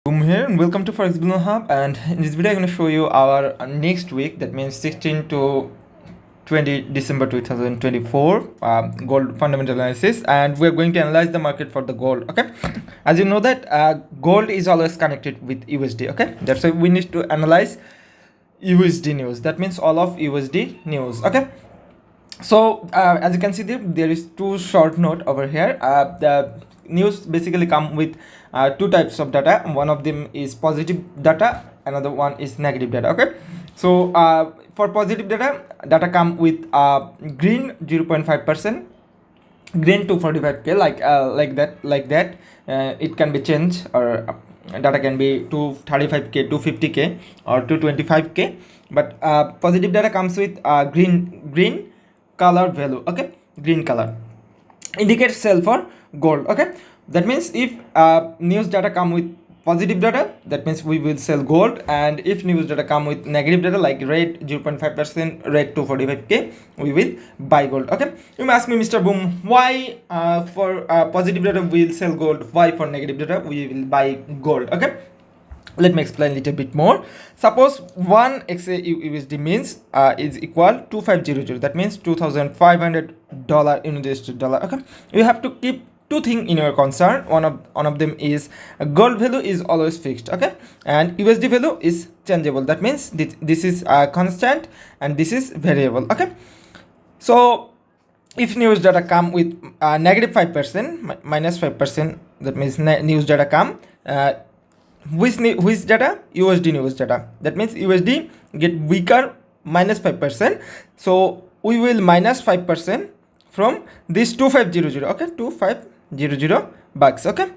Boom here and welcome to Forex Business Hub, and in this video I'm going to show you our next week, that means 16 to 20 December 2024 gold fundamental analysis, and we're going to analyze the market for the gold. Okay, as you know that gold is always connected with USD. Okay, that's why we need to analyze USD news, that means all of USD news. Okay, so as you can see there is two short note over here. The news basically come with two types of data. One of them is positive data, another one is negative data. Okay, so for positive data come with green 0.5%, green 245k, like that. It can be changed, or data can be 235k, 250k, or 225k, but positive data comes with green color value. Okay, green color indicates sell for gold. Okay, that means if news data come with positive data, that means we will sell gold, and if news data come with negative data like red 0.5%, red 245k, we will buy gold. Okay, you may ask me, Mr. Boom, why for positive data we will sell gold, why for negative data we will buy gold? Okay, let me explain a little bit more. Suppose 1 XAUUSD means is equal to 2500, that means $2,500 in US dollar. Okay, you have to keep two things in your concern. One of them is gold value is always fixed. Okay, and USD value is changeable, that means this is constant and this is variable. Okay, so if news data come with negative 5%, minus 5%, that means news data come which data? USD news data, that means USD get weaker, minus 5%, so we will minus 5% from this 2500. Okay, 2500 bucks. Okay,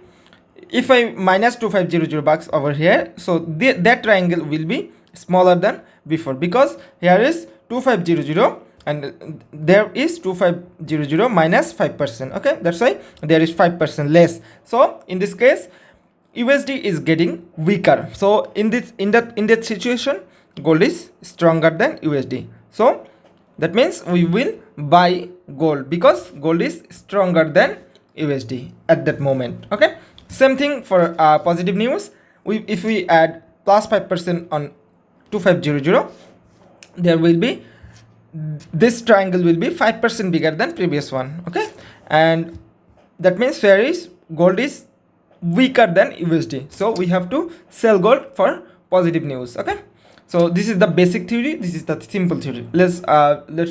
if I minus 2500 bucks over here, so that triangle will be smaller than before, because here is 2500 and there is 2500 minus 5%. Okay, that's why there is 5% less. So in this case USD is getting weaker. So in that situation, gold is stronger than USD. So that means we will buy gold because gold is stronger than USD at that moment. Okay, same thing for positive news. If we add plus 5% on 2500, there will be this triangle will be 5% bigger than previous one. Okay, and that means here is gold is weaker than USD, so we have to sell gold for positive news. Okay, so this is the basic theory, this is the simple theory. Let's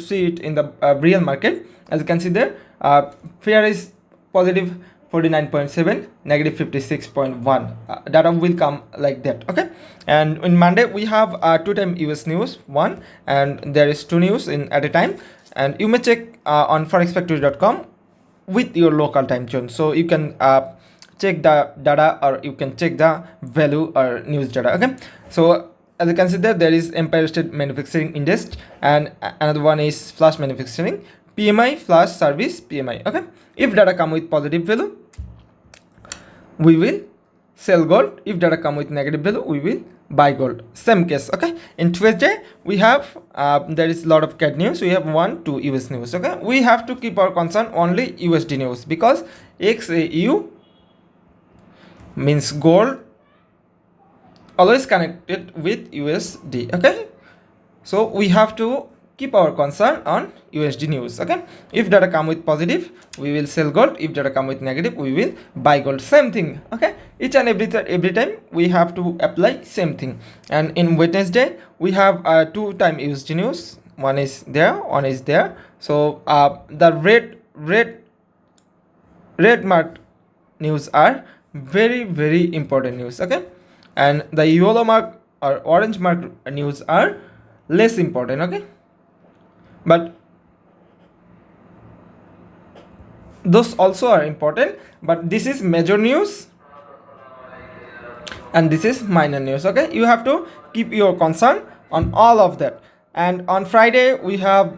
see it in the real market. As you can see there, fear is positive 49.7, negative 56.1. Data will come like that. Okay, and in Monday we have two time US news, one, and there is two news in at a time, and you may check on forexfactory.com with your local time zone, so you can check the data, or you can check the value or news data. Okay, so as you can see there is Empire State Manufacturing Index, and another one is flash manufacturing, PMI, flash service PMI. Okay, if data come with positive value, we will sell gold. If data come with negative value, we will buy gold. Same case. Okay, in Tuesday we have there is a lot of CAD news. We have 2 US news. Okay, we have to keep our concern only USD news, because XAU means gold always connected with USD. Okay, so we have to keep our concern on USD news. Okay, if data come with positive, we will sell gold. If data come with negative, we will buy gold. Same thing. Okay, each and every time we have to apply same thing. And in Wednesday we have 2 time USD news, one is there, one is there. So the red marked news are very important news. Okay, and the yellow mark or orange mark news are less important. Okay, but those also are important, but this is major news and this is minor news. Okay, you have to keep your concern on all of that. And on Friday we have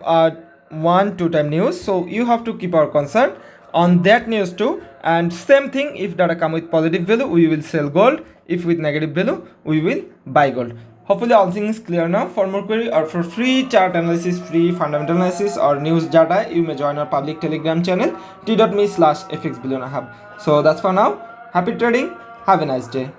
2 time news, so you have to keep our concern on that news too. And same thing, if data come with positive value, we will sell gold. If with negative value, we will buy gold. Hopefully all things clear now. For more query or for free chart analysis, free fundamental analysis or news data, you may join our public telegram channel t.me/fxbillionhub. So that's for now. Happy trading. Have a nice day.